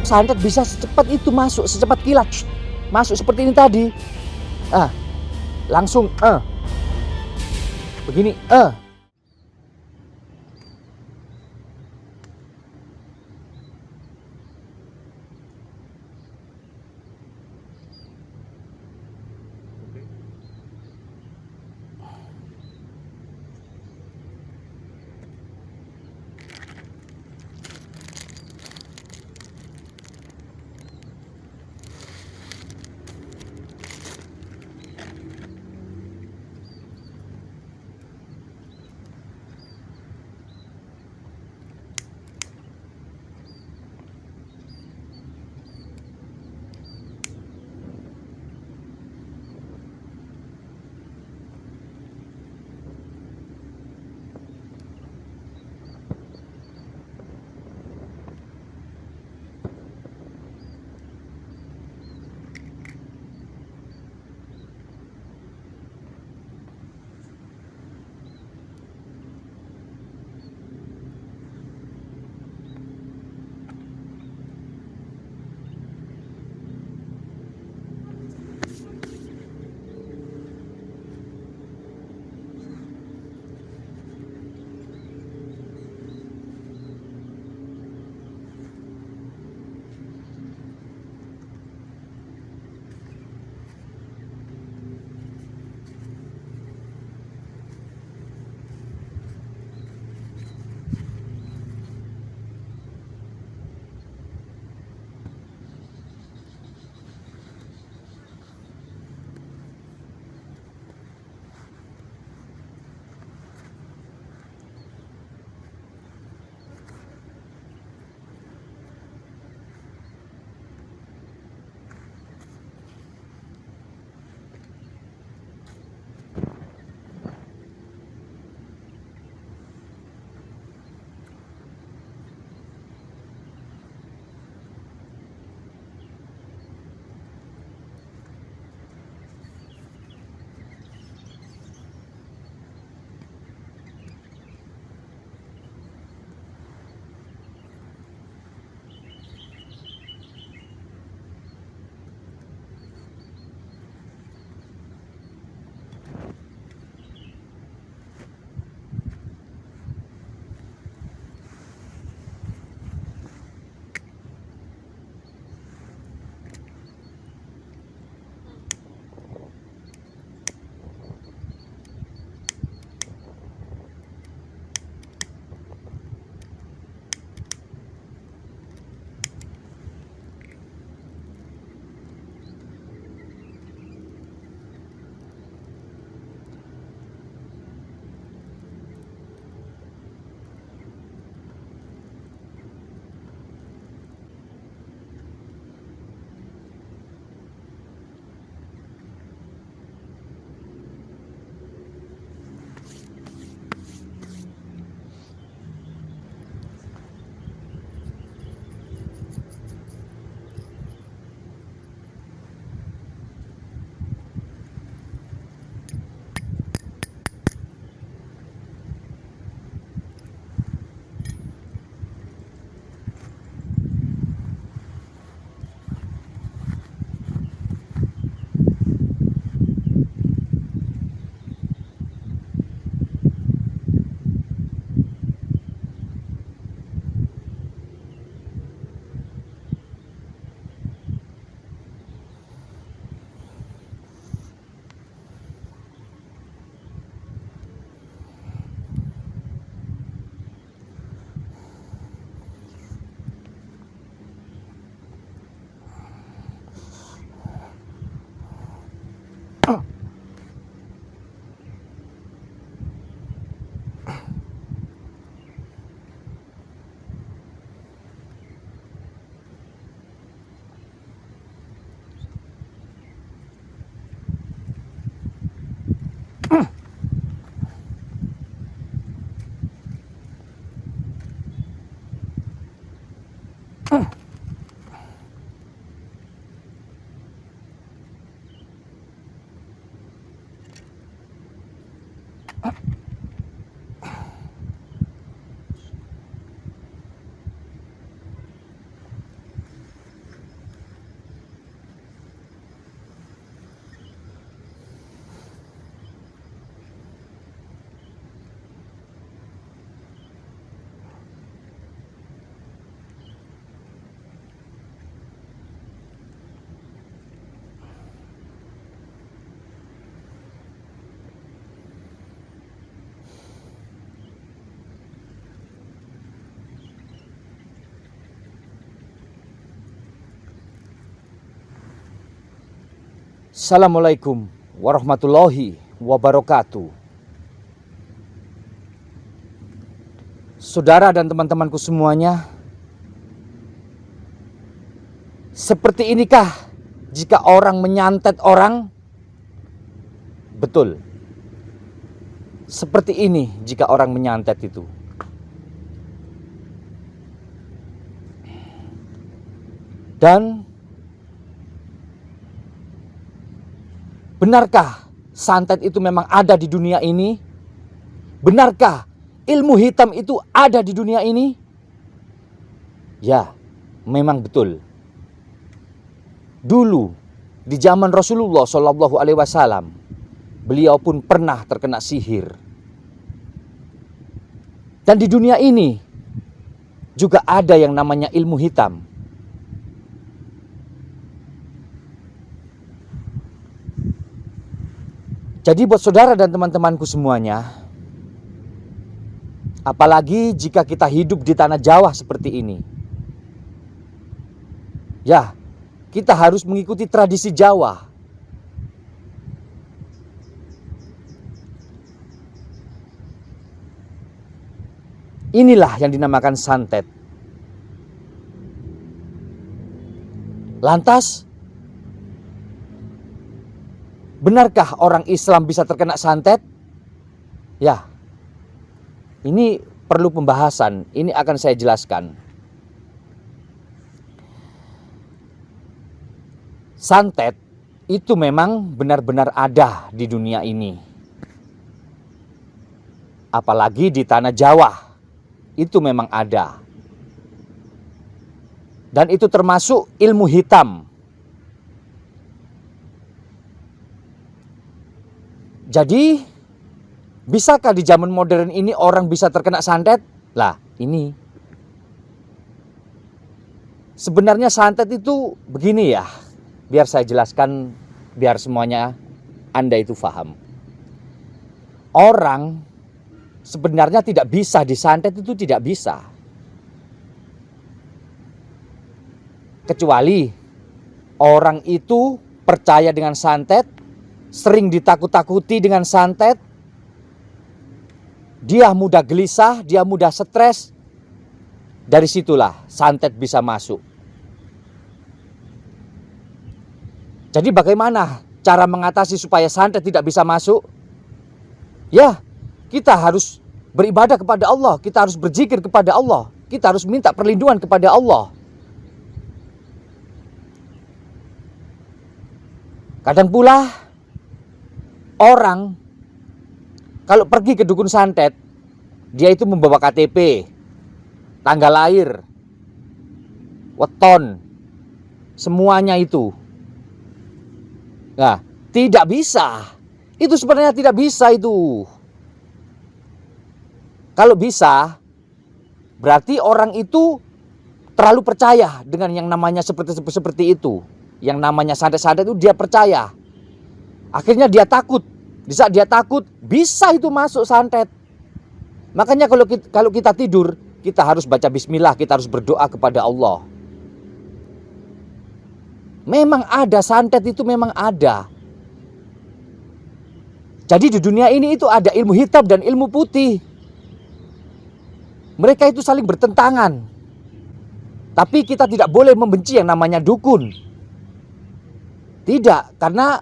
Santet bisa secepat itu masuk, secepat kilat masuk seperti ini tadi. Langsung begini. Assalamualaikum warahmatullahi wabarakatuh. Saudara dan teman-temanku semuanya, seperti inikah jika orang menyantet orang? Betul. Seperti ini jika orang menyantet itu. Dan benarkah santet itu memang ada di dunia ini? Benarkah ilmu hitam itu ada di dunia ini? Ya, memang betul. Dulu di zaman Rasulullah Shallallahu Alaihi Wasallam, beliau pun pernah terkena sihir. Dan di dunia ini juga ada yang namanya ilmu hitam. Jadi buat saudara dan teman-temanku semuanya, apalagi jika kita hidup di tanah Jawa seperti ini, ya, kita harus mengikuti tradisi Jawa. Inilah yang dinamakan santet. Lantas, benarkah orang Islam bisa terkena santet? Ya, ini perlu pembahasan. Ini akan saya jelaskan. Santet itu memang benar-benar ada di dunia ini. Apalagi di tanah Jawa, itu memang ada. Dan itu termasuk ilmu hitam. Jadi, bisakah di zaman modern ini orang bisa terkena santet? Lah, ini. Sebenarnya santet itu begini ya. Biar saya jelaskan, biar semuanya Anda itu paham. Orang sebenarnya tidak bisa disantet, itu tidak bisa. Kecuali orang itu percaya dengan santet, sering ditakut-takuti dengan santet, dia mudah gelisah, dia mudah stres. Dari situlah santet bisa masuk. Jadi bagaimana cara mengatasi supaya santet tidak bisa masuk? Ya, kita harus beribadah kepada Allah, kita harus berzikir kepada Allah, kita harus minta perlindungan kepada Allah. Kadang pula orang kalau pergi ke dukun santet, dia itu membawa KTP, tanggal lahir, weton, semuanya itu. Nah, tidak bisa. Itu sebenarnya tidak bisa itu. Kalau bisa, berarti orang itu terlalu percaya dengan yang namanya seperti itu. Yang namanya santet-santet itu dia percaya. Akhirnya dia takut. Di saat dia takut, bisa itu masuk santet. Makanya kalau kita tidur, kita harus baca bismillah, kita harus berdoa kepada Allah. Memang ada santet itu, memang ada. Jadi di dunia ini itu ada ilmu hitam dan ilmu putih. Mereka itu saling bertentangan. Tapi kita tidak boleh membenci yang namanya dukun. Tidak, karena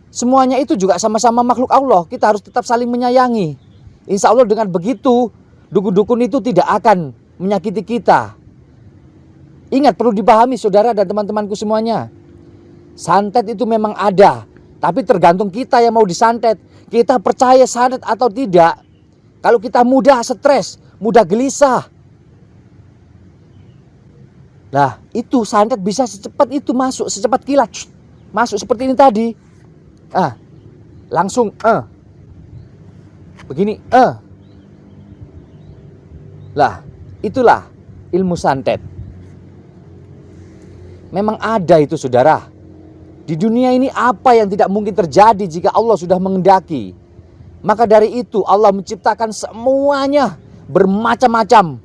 semuanya itu juga sama-sama makhluk Allah. Kita harus tetap saling menyayangi. Insya Allah dengan begitu, dukun-dukun itu tidak akan menyakiti kita. Ingat, perlu dipahami saudara dan teman-temanku semuanya. Santet itu memang ada, tapi tergantung kita yang mau disantet. Kita percaya santet atau tidak. Kalau kita mudah stres, mudah gelisah, nah itu santet bisa secepat itu masuk, secepat kilat masuk seperti ini tadi. Langsung begini. Lah, itulah ilmu santet. Memang ada itu saudara. Di dunia ini apa yang tidak mungkin terjadi jika Allah sudah mengendaki. Maka dari itu Allah menciptakan semuanya bermacam-macam.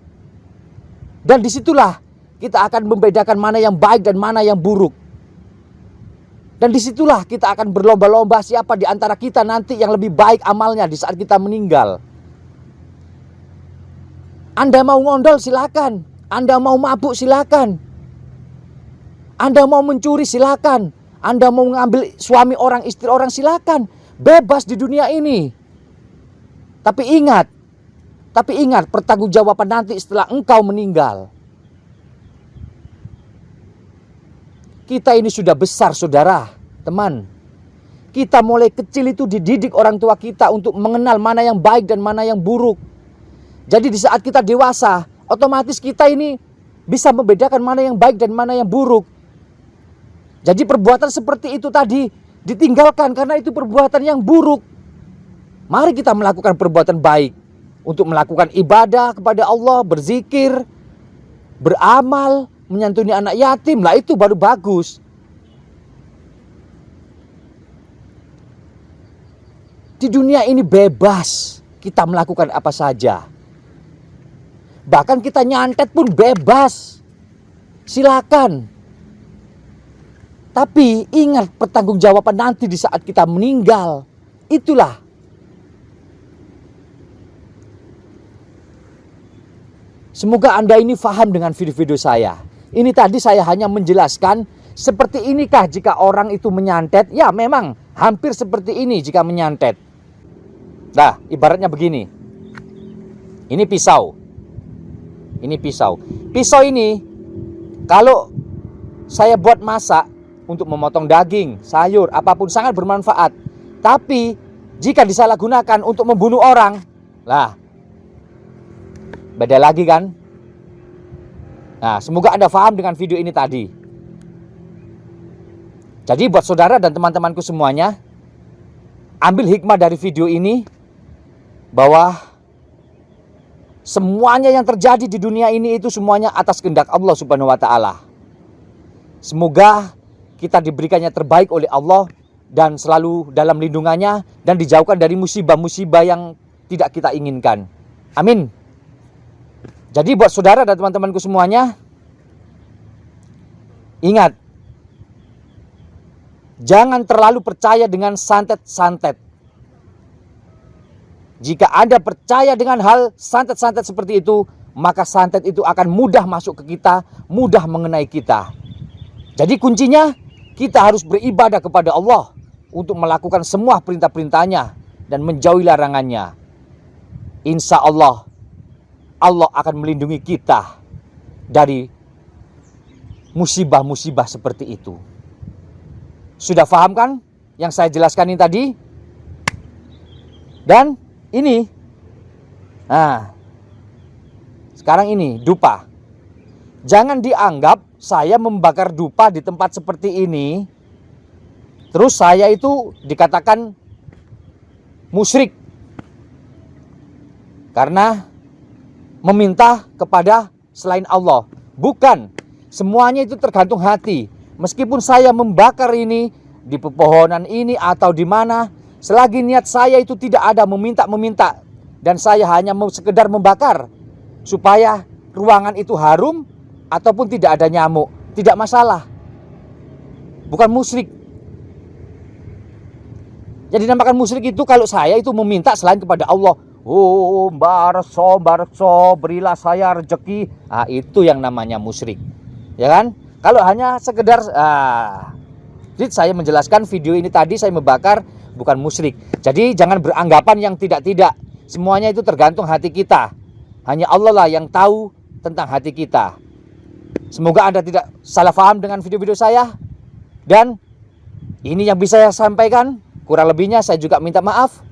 Dan disitulah kita akan membedakan mana yang baik dan mana yang buruk. Dan disitulah kita akan berlomba-lomba siapa di antara kita nanti yang lebih baik amalnya di saat kita meninggal. Anda mau ngondol silakan, Anda mau mabuk silakan, Anda mau mencuri silakan, Anda mau mengambil suami orang, istri orang silakan, bebas di dunia ini. Tapi ingat pertanggungjawaban nanti setelah engkau meninggal. Kita ini sudah besar saudara, teman. Kita mulai kecil itu dididik orang tua kita untuk mengenal mana yang baik dan mana yang buruk. Jadi di saat kita dewasa, otomatis kita ini bisa membedakan mana yang baik dan mana yang buruk. Jadi perbuatan seperti itu tadi ditinggalkan karena itu perbuatan yang buruk. Mari kita melakukan perbuatan baik untuk melakukan ibadah kepada Allah, berzikir, beramal, menyantuni anak yatim, lah itu baru bagus. Di dunia ini bebas kita melakukan apa saja. Bahkan kita nyantet pun bebas. Silakan. Tapi ingat pertanggungjawaban nanti di saat kita meninggal. Itulah. Semoga Anda ini paham dengan video-video saya. Ini tadi saya hanya menjelaskan seperti inikah jika orang itu menyantet. Ya memang hampir seperti ini jika menyantet. Nah ibaratnya begini. Ini pisau. Ini pisau. Pisau ini kalau saya buat masak untuk memotong daging, sayur, apapun sangat bermanfaat. Tapi jika disalahgunakan untuk membunuh orang, lah beda lagi kan? Nah, semoga Anda paham dengan video ini tadi. Jadi buat saudara dan teman-temanku semuanya, ambil hikmah dari video ini bahwa semuanya yang terjadi di dunia ini itu semuanya atas kehendak Allah Subhanahu wa taala. Semoga kita diberikannya terbaik oleh Allah dan selalu dalam lindungannya dan dijauhkan dari musibah-musibah yang tidak kita inginkan. Amin. Jadi buat saudara dan teman-temanku semuanya, ingat, jangan terlalu percaya dengan santet-santet. Jika Anda percaya dengan hal santet-santet seperti itu, maka santet itu akan mudah masuk ke kita, mudah mengenai kita. Jadi kuncinya, kita harus beribadah kepada Allah untuk melakukan semua perintah-perintahnya dan menjauhi larangannya. Insya Allah, Allah akan melindungi kita dari musibah-musibah seperti itu. Sudah paham kan yang saya jelaskan ini tadi? Dan ini, nah, sekarang ini dupa. Jangan dianggap saya membakar dupa di tempat seperti ini, terus saya itu dikatakan musyrik. Karena meminta kepada selain Allah. Bukan, semuanya itu tergantung hati. Meskipun saya membakar ini di pepohonan ini atau di mana, selagi niat saya itu tidak ada meminta-meminta dan saya hanya sekedar membakar supaya ruangan itu harum ataupun tidak ada nyamuk, tidak masalah. Bukan musyrik. Jadi dinamakan musyrik itu kalau saya itu meminta selain kepada Allah. Oh, barakso, berilah saya rezeki. Ah, itu yang namanya musyrik. Ya kan? Kalau hanya sekedar jadi saya menjelaskan video ini tadi saya membakar bukan musyrik. Jadi jangan beranggapan yang tidak-tidak. Semuanya itu tergantung hati kita. Hanya Allah lah yang tahu tentang hati kita. Semoga Anda tidak salah paham dengan video-video saya. Dan ini yang bisa saya sampaikan. Kurang lebihnya saya juga minta maaf.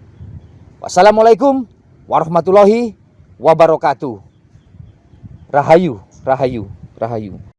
Wassalamualaikum warahmatullahi wabarakatuh. Rahayu, rahayu, rahayu.